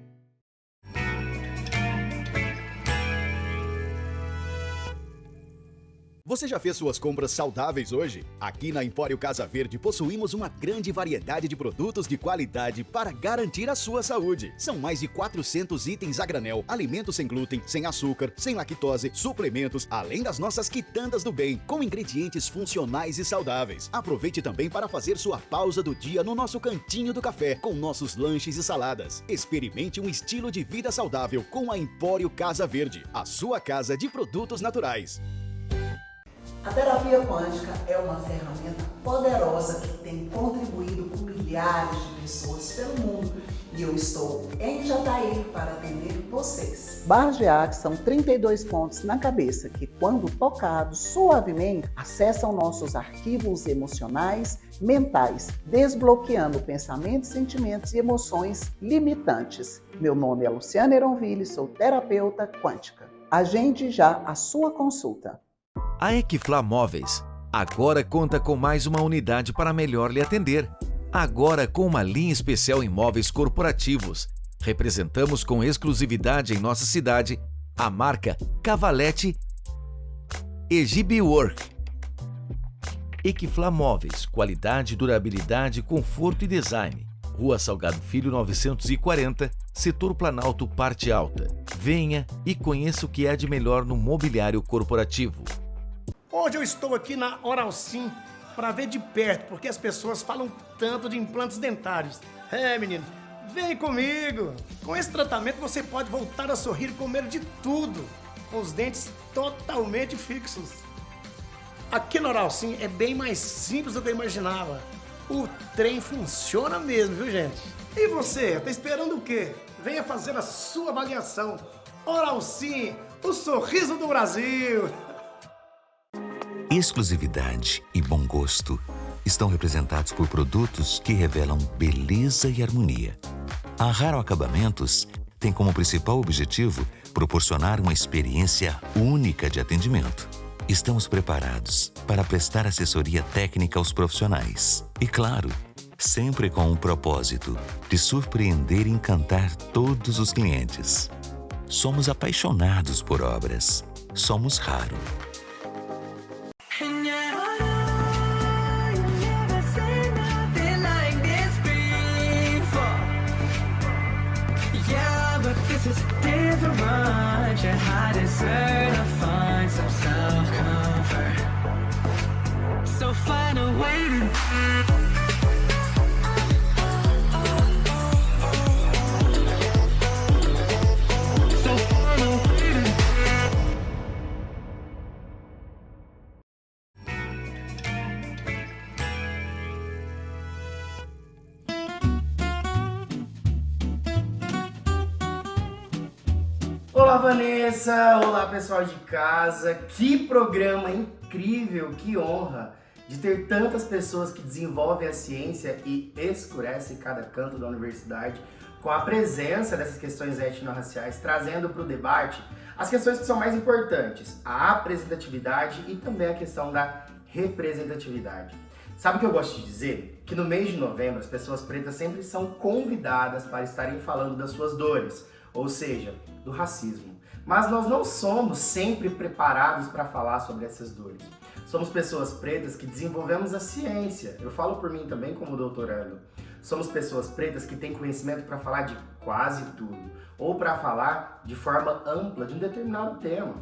Speaker 5: Você já fez suas compras saudáveis hoje? Aqui na Empório Casa Verde possuímos uma grande variedade de produtos de qualidade para garantir a sua saúde. São mais de 400 itens a granel, alimentos sem glúten, sem açúcar, sem lactose, suplementos, além das nossas quitandas do bem, com ingredientes funcionais e saudáveis. Aproveite também para fazer sua pausa do dia no nosso cantinho do café, com nossos lanches e saladas. Experimente um estilo de vida saudável com a Empório Casa Verde, a sua casa de produtos naturais.
Speaker 15: A terapia quântica é uma ferramenta poderosa que tem contribuído com milhares de pessoas pelo mundo e eu estou em Jataí para atender vocês. Bargeac são 32 pontos na cabeça que, quando tocados suavemente, acessam nossos arquivos emocionais, mentais, desbloqueando pensamentos, sentimentos e emoções limitantes. Meu nome é Luciana Eronville, sou terapeuta quântica. Agende já a sua consulta.
Speaker 16: A Equifla Móveis agora conta com mais uma unidade para melhor lhe atender. Agora com uma linha especial em móveis corporativos. Representamos com exclusividade em nossa cidade a marca Cavalete e Gibiwork. Equifla Móveis, qualidade, durabilidade, conforto e design. Rua Salgado Filho 940, Setor Planalto, Parte Alta. Venha e conheça o que há de melhor no mobiliário corporativo.
Speaker 9: Hoje eu estou aqui na Oral Sim para ver de perto, porque as pessoas falam tanto de implantes dentários. Menino, vem comigo! Com esse tratamento você pode voltar a sorrir e comer de tudo, com os dentes totalmente fixos. Aqui na Oral Sim é bem mais simples do que eu imaginava. O trem funciona mesmo, viu, gente? E você, tá esperando o quê? Venha fazer a sua avaliação. Oral Sim, o sorriso do Brasil!
Speaker 17: Exclusividade e bom gosto estão representados por produtos que revelam beleza e harmonia. A Raro Acabamentos tem como principal objetivo proporcionar uma experiência única de atendimento. Estamos preparados para prestar assessoria técnica aos profissionais. E claro, sempre com o propósito de surpreender e encantar todos os clientes. Somos apaixonados por obras. Somos Raro.
Speaker 18: Olá, Vanessa! Olá, pessoal de casa! Que programa incrível! Que honra de ter tantas pessoas que desenvolvem a ciência e escurecem cada canto da universidade com a presença dessas questões étnico-raciais, trazendo para o debate as questões que são mais importantes, a apresentatividade e também a questão da representatividade. Sabe o que eu gosto de dizer? Que no mês de novembro as pessoas pretas sempre são convidadas para estarem falando das suas dores, ou seja, do racismo. Mas nós não somos sempre preparados para falar sobre essas dores. Somos pessoas pretas que desenvolvemos a ciência. Eu falo por mim também como doutorando. Somos pessoas pretas que têm conhecimento para falar de quase tudo, ou para falar de forma ampla de um determinado tema.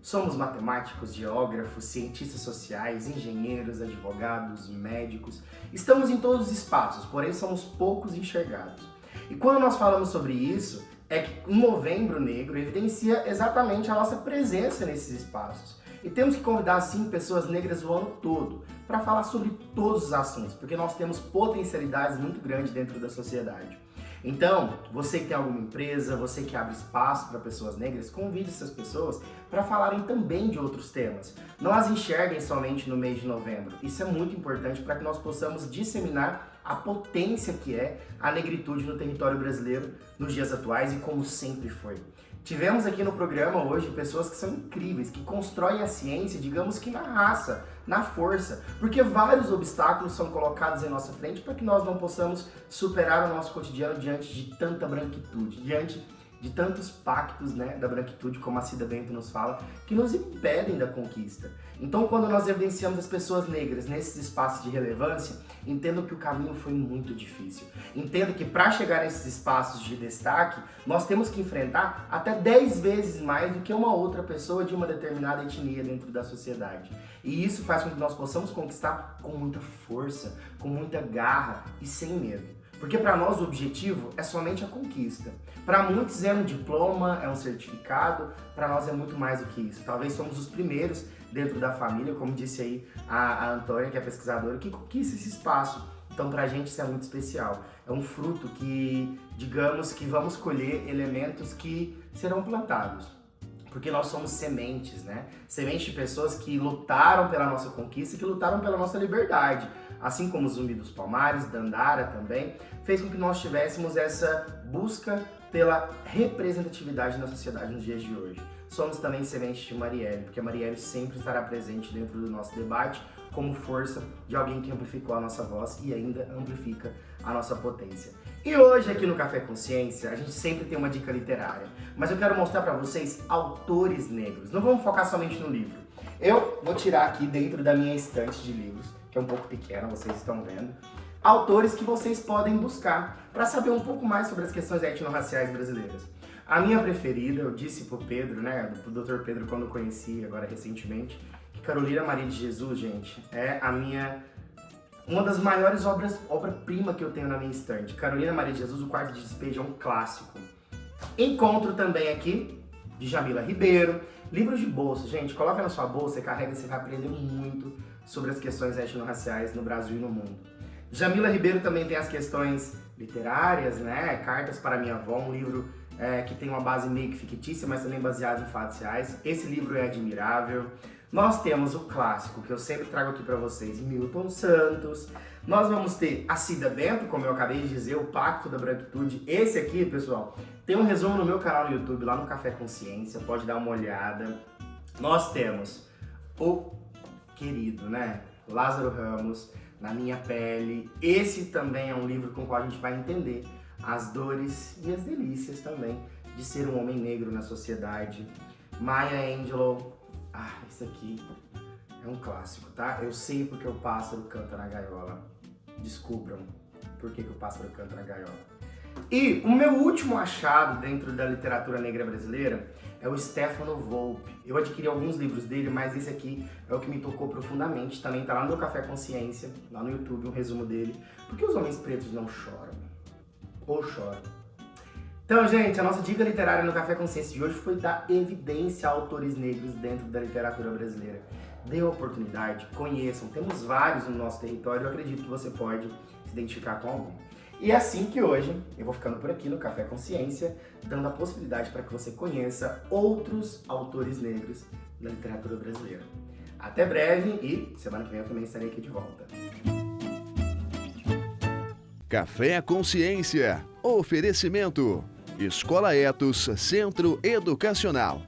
Speaker 18: Somos matemáticos, geógrafos, cientistas sociais, engenheiros, advogados, médicos. Estamos em todos os espaços, porém somos poucos enxergados. E quando nós falamos sobre isso, é que o Novembro Negro evidencia exatamente a nossa presença nesses espaços. E temos que convidar, assim, pessoas negras o ano todo para falar sobre todos os assuntos, porque nós temos potencialidades muito grandes dentro da sociedade. Então, você que tem alguma empresa, você que abre espaço para pessoas negras, convide essas pessoas para falarem também de outros temas. Não as enxerguem somente no mês de novembro. Isso é muito importante para que nós possamos disseminar a potência que é a negritude no território brasileiro nos dias atuais e como sempre foi. Tivemos aqui no programa hoje pessoas que são incríveis, que constroem a ciência, digamos que na raça, na força, porque vários obstáculos são colocados em nossa frente para que nós não possamos superar o nosso cotidiano diante de tanta branquitude, diante de tantos pactos, né, da branquitude, como a Cida Bento nos fala, que nos impedem da conquista. Então, quando nós evidenciamos as pessoas negras nesses espaços de relevância, entendo que o caminho foi muito difícil. Entendo que para chegar nesses espaços de destaque, nós temos que enfrentar até 10 vezes mais do que uma outra pessoa de uma determinada etnia dentro da sociedade. E isso faz com que nós possamos conquistar com muita força, com muita garra e sem medo. Porque para nós o objetivo é somente a conquista. Para muitos é um diploma, é um certificado, para nós é muito mais do que isso. Talvez somos os primeiros dentro da família, como disse aí a Antônia, que é pesquisadora, que conquista esse espaço. Então pra gente isso é muito especial. É um fruto que, digamos, que vamos colher elementos que serão plantados. Porque nós somos sementes, né? Sementes de pessoas que lutaram pela nossa conquista, que lutaram pela nossa liberdade. Assim como Zumbi dos Palmares, Dandara também, fez com que nós tivéssemos essa busca pela representatividade na sociedade nos dias de hoje. Somos também sementes de Marielle, porque a Marielle sempre estará presente dentro do nosso debate como força de alguém que amplificou a nossa voz e ainda amplifica a nossa potência. E hoje aqui no Café Consciência, a gente sempre tem uma dica literária, mas eu quero mostrar para vocês autores negros. Não vamos focar somente no livro. Eu vou tirar aqui dentro da minha estante de livros, que é um pouco pequena, vocês estão vendo, autores que vocês podem buscar para saber um pouco mais sobre as questões etnorraciais brasileiras. A minha preferida, eu disse pro Pedro, né, pro Dr. Pedro quando eu conheci agora recentemente, que Carolina Maria de Jesus, gente, é uma das maiores obra-prima que eu tenho na minha estante. Carolina Maria de Jesus, O Quarto de Despejo, é um clássico. Encontro também aqui de Jamila Ribeiro, livros de bolsa, gente, coloca na sua bolsa e carrega, você vai aprender muito sobre as questões etnorraciais no Brasil e no mundo. Jamila Ribeiro também tem as questões literárias, né? Cartas para Minha Avó, um livro que tem uma base meio que fictícia, mas também baseado em fatos reais. Esse livro é admirável. Nós temos o clássico, que eu sempre trago aqui para vocês, Milton Santos. Nós vamos ter a Cida Bento, como eu acabei de dizer, o Pacto da Branquitude. Esse aqui, pessoal, tem um resumo no meu canal no YouTube, lá no Café Consciência, pode dar uma olhada. Nós temos o querido, né, Lázaro Ramos, Na Minha Pele. Esse também é um livro com o qual a gente vai entender as dores e as delícias também de ser um homem negro na sociedade. Maya Angelou, esse aqui é um clássico, tá? Eu sei porque o pássaro canta na gaiola. Descubram por que o pássaro canta na gaiola. E o meu último achado dentro da literatura negra brasileira é o Stefano Volpe. Eu adquiri alguns livros dele, mas esse aqui é o que me tocou profundamente. Também tá lá no meu Café Consciência, lá no YouTube, um resumo dele. Porque os homens pretos não choram. Ou choram. Então, gente, a nossa dica literária no Café Consciência de hoje foi dar evidência a autores negros dentro da literatura brasileira. Dê oportunidade, conheçam. Temos vários no nosso território, eu acredito que você pode se identificar com algum. E é assim que hoje eu vou ficando por aqui no Café Consciência, dando a possibilidade para que você conheça outros autores negros da literatura brasileira. Até breve e semana que vem eu também estarei aqui de volta.
Speaker 1: Café Consciência. Oferecimento. Escola Etos, Centro Educacional.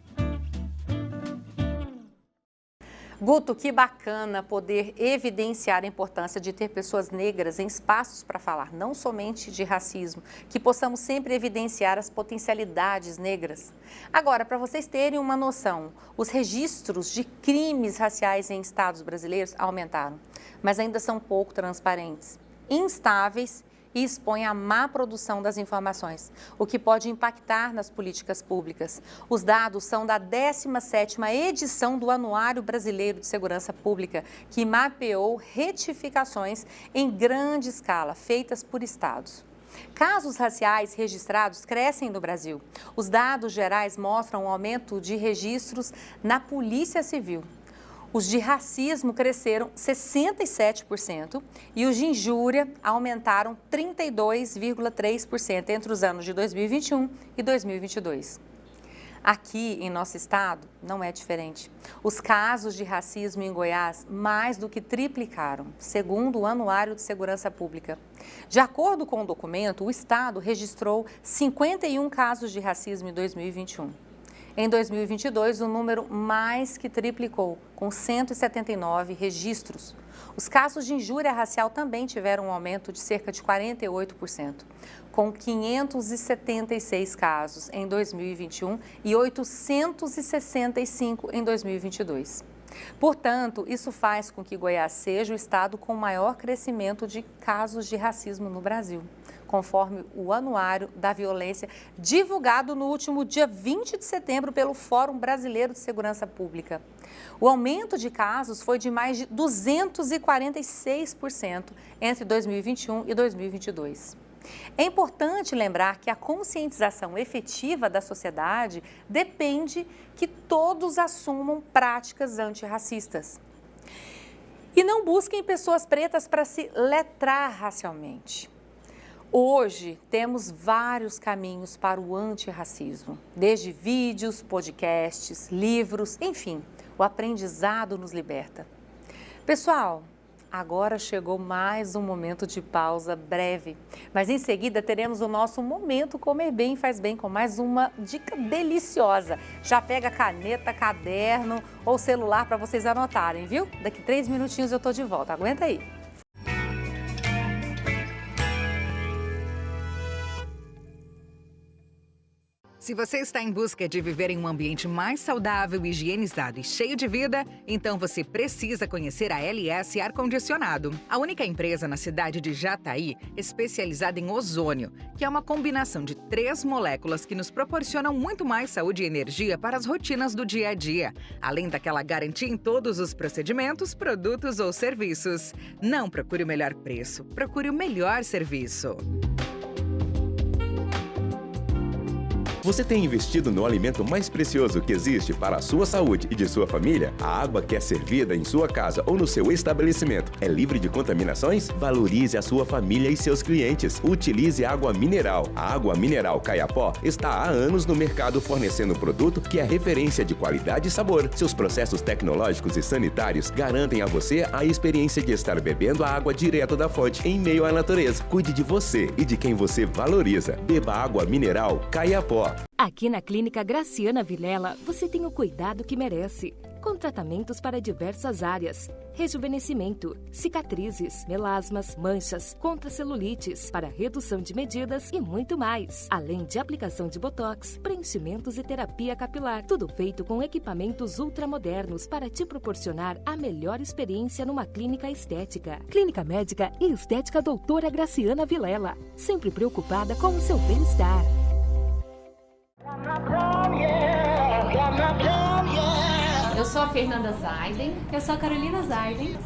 Speaker 2: Guto, que bacana poder evidenciar a importância de ter pessoas negras em espaços para falar, não somente de racismo, que possamos sempre evidenciar as potencialidades negras. Agora, para vocês terem uma noção, os registros de crimes raciais em estados brasileiros aumentaram, mas ainda são pouco transparentes, instáveis e expõe à má produção das informações, o que pode impactar nas políticas públicas. Os dados são da 17ª edição do Anuário Brasileiro de Segurança Pública, que mapeou retificações em grande escala, feitas por estados. Casos raciais registrados crescem no Brasil. Os dados gerais mostram um aumento de registros na Polícia Civil. Os de racismo cresceram 67% e os de injúria aumentaram 32,3% entre os anos de 2021 e 2022. Aqui em nosso estado não é diferente. Os casos de racismo em Goiás mais do que triplicaram, segundo o Anuário de Segurança Pública. De acordo com o documento, o estado registrou 51 casos de racismo em 2021. Em 2022, o número mais que triplicou, com 179 registros. Os casos de injúria racial também tiveram um aumento de cerca de 48%, com 576 casos em 2021 e 865 em 2022. Portanto, isso faz com que Goiás seja o estado com maior crescimento de casos de racismo no Brasil, conforme o Anuário da Violência, divulgado no último dia 20 de setembro pelo Fórum Brasileiro de Segurança Pública. O aumento de casos foi de mais de 246% entre 2021 e 2022. É importante lembrar que a conscientização efetiva da sociedade depende que todos assumam práticas antirracistas. E não busquem pessoas pretas para se letrar racialmente. Hoje, temos vários caminhos para o antirracismo, desde vídeos, podcasts, livros, enfim, o aprendizado nos liberta. Pessoal, agora chegou mais um momento de pausa breve, mas em seguida teremos o nosso Momento Comer Bem Faz Bem com mais uma dica deliciosa. Já pega caneta, caderno ou celular para vocês anotarem, viu? Daqui 3 minutinhos eu tô de volta, aguenta aí.
Speaker 11: Se você está em busca de viver em um ambiente mais saudável, higienizado e cheio de vida, então você precisa conhecer a LS Ar Condicionado, a única empresa na cidade de Jataí especializada em ozônio, que é uma combinação de 3 moléculas que nos proporcionam muito mais saúde e energia para as rotinas do dia a dia, além daquela garantia em todos os procedimentos, produtos ou serviços. Não procure o melhor preço, procure o melhor serviço.
Speaker 19: Você tem investido no alimento mais precioso que existe para a sua saúde e de sua família? A água que é servida em sua casa ou no seu estabelecimento é livre de contaminações? Valorize a sua família e seus clientes. Utilize água mineral. A água mineral Caiapó está há anos no mercado fornecendo um produto que é referência de qualidade e sabor. Seus processos tecnológicos e sanitários garantem a você a experiência de estar bebendo a água direto da fonte em meio à natureza. Cuide de você e de quem você valoriza. Beba água mineral Caiapó.
Speaker 20: Aqui na Clínica Graciana Vilela, você tem o cuidado que merece. Com tratamentos para diversas áreas. Rejuvenescimento, cicatrizes, melasmas, manchas, contra celulites, para redução de medidas e muito mais. Além de aplicação de botox, preenchimentos e terapia capilar. Tudo feito com equipamentos ultramodernos para te proporcionar a melhor experiência numa clínica estética. Clínica Médica e Estética Doutora Graciana Vilela. Sempre preocupada com o seu bem-estar.
Speaker 21: Eu sou a Fernanda Zaiden.
Speaker 22: Eu sou a Carolina Zaiden.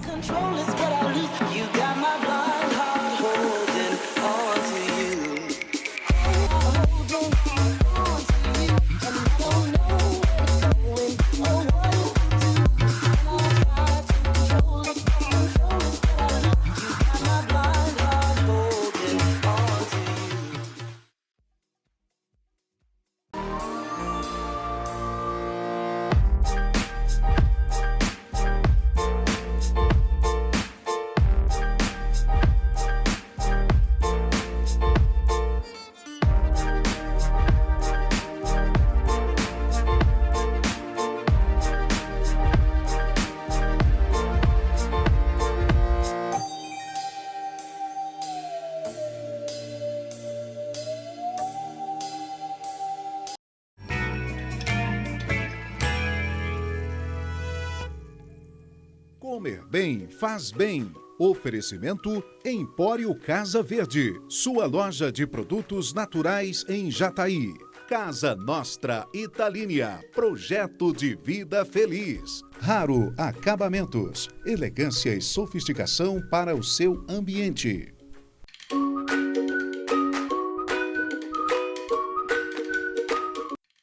Speaker 1: Comer bem faz bem. Oferecimento Empório Casa Verde, sua loja de produtos naturais em Jataí. Casa Nostra Italínia, projeto de vida feliz. Raro Acabamentos, elegância e sofisticação para o seu ambiente.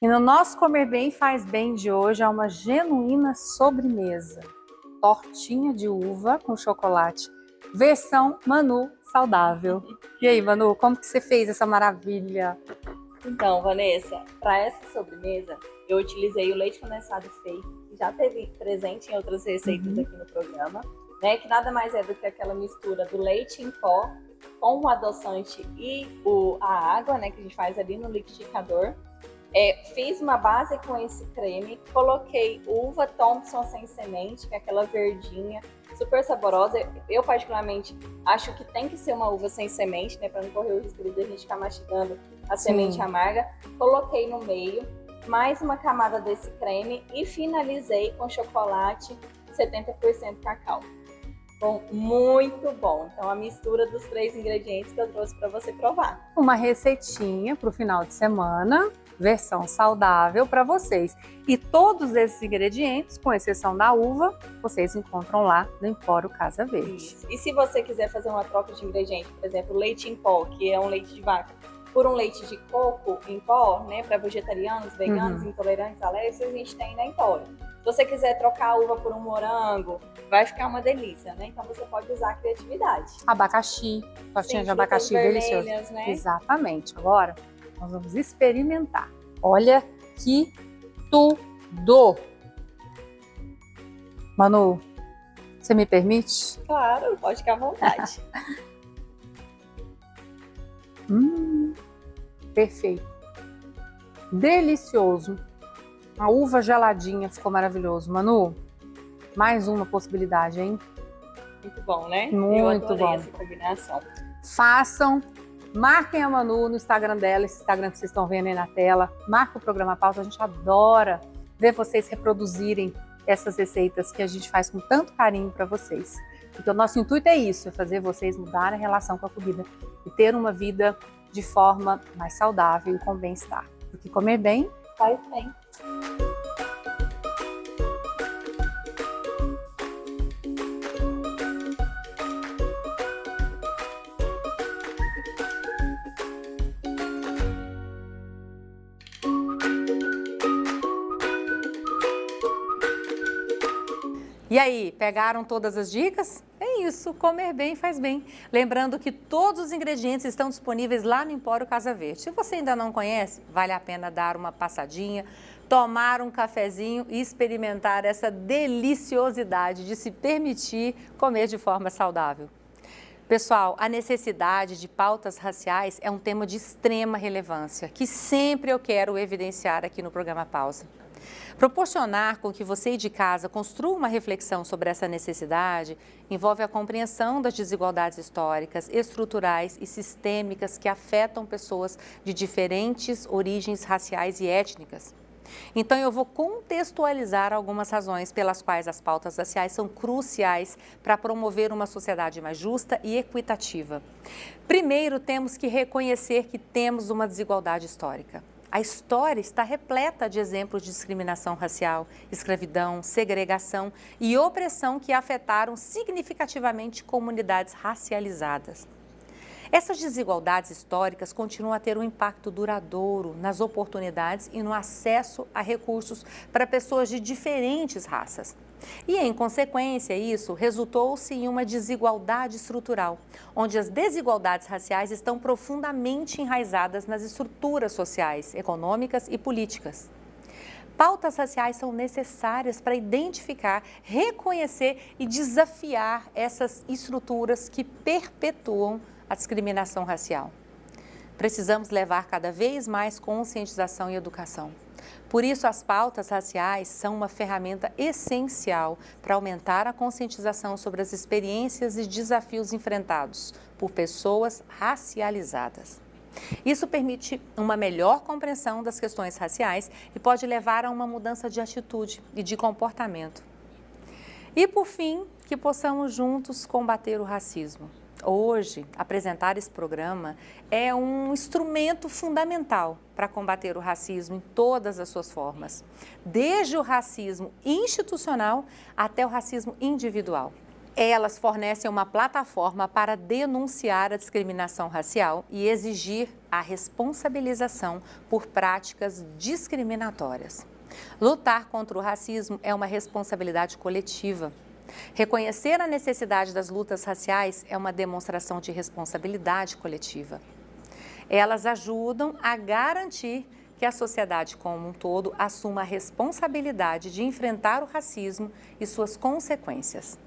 Speaker 2: E no nosso Comer Bem Faz Bem de hoje é uma genuína sobremesa. Tortinha de uva com chocolate, versão Manu saudável. E aí, Manu, como que você fez essa maravilha?
Speaker 23: Então, Vanessa, para essa sobremesa, eu utilizei o leite condensado fake, que já teve presente em outras receitas aqui no programa, né? Que nada mais é do que aquela mistura do leite em pó com o adoçante e a água, né? Que a gente faz ali no liquidificador. Fiz uma base com esse creme, coloquei uva Thompson sem semente, que é aquela verdinha, super saborosa. Eu particularmente acho que tem que ser uma uva sem semente, né, para não correr o risco de a gente ficar mastigando a semente amarga. Coloquei no meio, mais uma camada desse creme e finalizei com chocolate 70% cacau. Bom, muito bom. Então, a mistura dos 3 ingredientes que eu trouxe para você provar.
Speaker 2: Uma receitinha para o final de semana, versão saudável para vocês. E todos esses ingredientes, com exceção da uva, vocês encontram lá no Empório Casa Verde.
Speaker 23: Isso. E se você quiser fazer uma troca de ingredientes, por exemplo, leite em pó, que é um leite de vaca, por um leite de coco em pó, né, para vegetarianos, veganos, intolerantes, alérgicos, a gente tem na Empório. Se você quiser trocar a uva por um morango, vai ficar uma delícia, né? Então você pode usar a criatividade.
Speaker 2: Abacaxi, tostinha de abacaxi delicioso.
Speaker 23: Né?
Speaker 2: Exatamente. Agora, nós vamos experimentar. Olha que tudo! Manu, você me permite?
Speaker 23: Claro, pode ficar à vontade.
Speaker 2: Perfeito. Delicioso. A uva geladinha ficou maravilhoso. Manu, mais uma possibilidade, hein?
Speaker 23: Muito bom, né?
Speaker 2: Muito
Speaker 23: Eu adorei
Speaker 2: bom.
Speaker 23: essa combinação.
Speaker 2: Façam, marquem a Manu no Instagram dela, esse Instagram que vocês estão vendo aí na tela. Marca o programa Pausa, a gente adora ver vocês reproduzirem essas receitas que a gente faz com tanto carinho para vocês. Porque o nosso intuito é isso, é fazer vocês mudarem a relação com a comida e ter uma vida de forma mais saudável e com bem-estar. Porque comer bem
Speaker 23: faz bem.
Speaker 2: E aí, pegaram todas as dicas? É isso, comer bem faz bem. Lembrando que todos os ingredientes estão disponíveis lá no Empório Casa Verde. Se você ainda não conhece, vale a pena dar uma passadinha, tomar um cafezinho e experimentar essa deliciosidade de se permitir comer de forma saudável. Pessoal, a necessidade de pautas raciais é um tema de extrema relevância, que sempre eu quero evidenciar aqui no programa Pausa. Proporcionar com que você de casa construa uma reflexão sobre essa necessidade envolve a compreensão das desigualdades históricas, estruturais e sistêmicas que afetam pessoas de diferentes origens raciais e étnicas. Então, eu vou contextualizar algumas razões pelas quais as pautas raciais são cruciais para promover uma sociedade mais justa e equitativa. Primeiro, temos que reconhecer que temos uma desigualdade histórica. A história está repleta de exemplos de discriminação racial, escravidão, segregação e opressão que afetaram significativamente comunidades racializadas. Essas desigualdades históricas continuam a ter um impacto duradouro nas oportunidades e no acesso a recursos para pessoas de diferentes raças. E, em consequência, isso resultou-se em uma desigualdade estrutural, onde as desigualdades raciais estão profundamente enraizadas nas estruturas sociais, econômicas e políticas. Pautas raciais são necessárias para identificar, reconhecer e desafiar essas estruturas que perpetuam a discriminação racial. Precisamos levar cada vez mais conscientização e educação. Por isso, as pautas raciais são uma ferramenta essencial para aumentar a conscientização sobre as experiências e desafios enfrentados por pessoas racializadas. Isso permite uma melhor compreensão das questões raciais e pode levar a uma mudança de atitude e de comportamento. E, por fim, que possamos juntos combater o racismo. Hoje, apresentar esse programa é um instrumento fundamental para combater o racismo em todas as suas formas, desde o racismo institucional até o racismo individual. Elas fornecem uma plataforma para denunciar a discriminação racial e exigir a responsabilização por práticas discriminatórias. Lutar contra o racismo é uma responsabilidade coletiva. Reconhecer a necessidade das lutas raciais é uma demonstração de responsabilidade coletiva. Elas ajudam a garantir que a sociedade como um todo assuma a responsabilidade de enfrentar o racismo e suas consequências.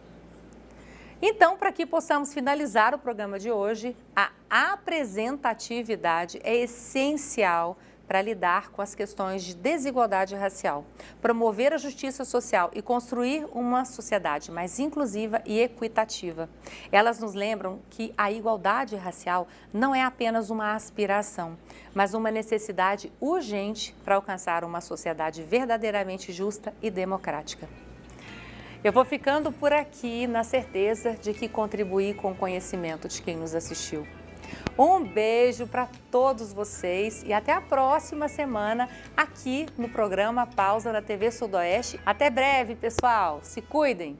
Speaker 2: Então, para que possamos finalizar o programa de hoje, a apresentatividade é essencial para lidar com as questões de desigualdade racial, promover a justiça social e construir uma sociedade mais inclusiva e equitativa. Elas nos lembram que a igualdade racial não é apenas uma aspiração, mas uma necessidade urgente para alcançar uma sociedade verdadeiramente justa e democrática. Eu vou ficando por aqui na certeza de que contribuí com o conhecimento de quem nos assistiu. Um beijo para todos vocês e até a próxima semana aqui no programa Pausa na TV Sudoeste. Até breve, pessoal. Se cuidem.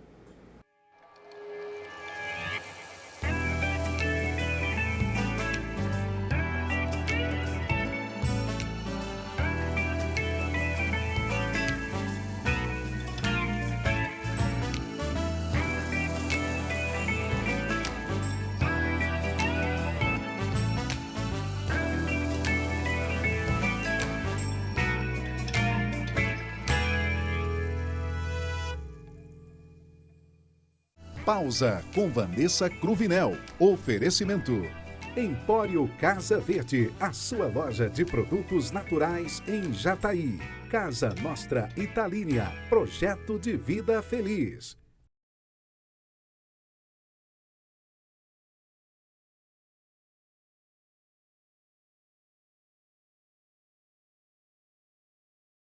Speaker 1: Pausa com Vanessa Cruvinel. Oferecimento. Empório Casa Verde, a sua loja de produtos naturais em Jataí. Casa Nostra Italínia, projeto de vida feliz.